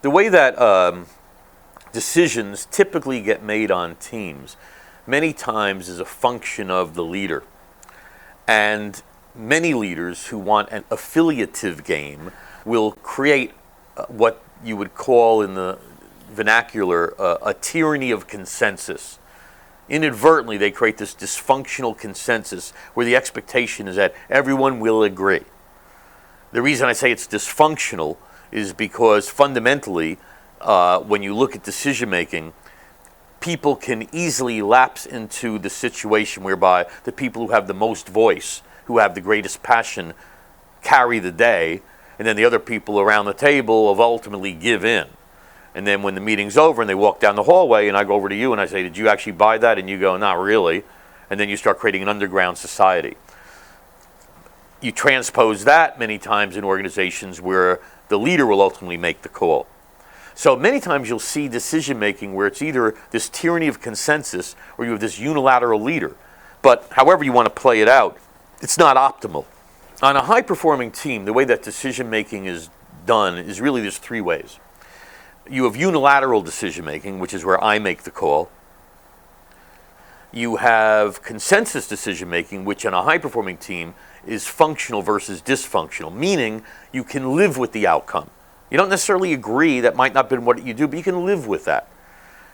The way that decisions typically get made on teams many times is a function of the leader. And many leaders who want an affiliative game will create what you would call in the vernacular a tyranny of consensus. Inadvertently, they create this dysfunctional consensus where the expectation is that everyone will agree. The reason I say it's dysfunctional is because fundamentally, when you look at decision making, people can easily lapse into the situation whereby the people who have the most voice, who have the greatest passion, carry the day, and then the other people around the table will ultimately give in. And then when the meeting's over and they walk down the hallway and I go over to you and I say, did you actually buy that? And you go, not really. And then you start creating an underground society. You transpose that many times in organizations where the leader will ultimately make the call. So many times you'll see decision making where it's either this tyranny of consensus or you have this unilateral leader. But however you want to play it out, it's not optimal. On a high-performing team, the way that decision making is done is really there's three ways. You have unilateral decision making, which is where I make the call. You have consensus decision making, which on a high-performing team is functional versus dysfunctional, meaning you can live with the outcome. You don't necessarily agree, that might not have been what you do, but you can live with that.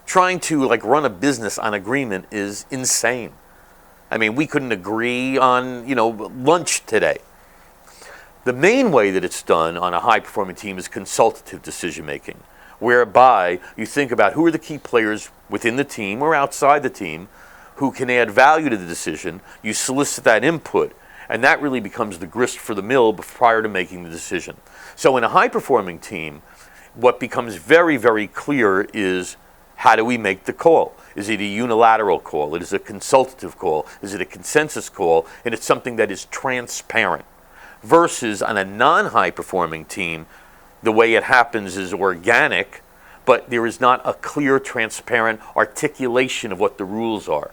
Trying to run a business on agreement is insane. I mean, we couldn't agree on, lunch today. The main way that it's done on a high-performing team is consultative decision-making, whereby you think about who are the key players within the team or outside the team who can add value to the decision. You solicit that input, and that really becomes the grist for the mill prior to making the decision. So in a high-performing team, what becomes very, very clear is how do we make the call? Is it a unilateral call? Is it a consultative call? Is it a consensus call? And it's something that is transparent. Versus on a non-high-performing team, the way it happens is organic, but there is not a clear, transparent articulation of what the rules are.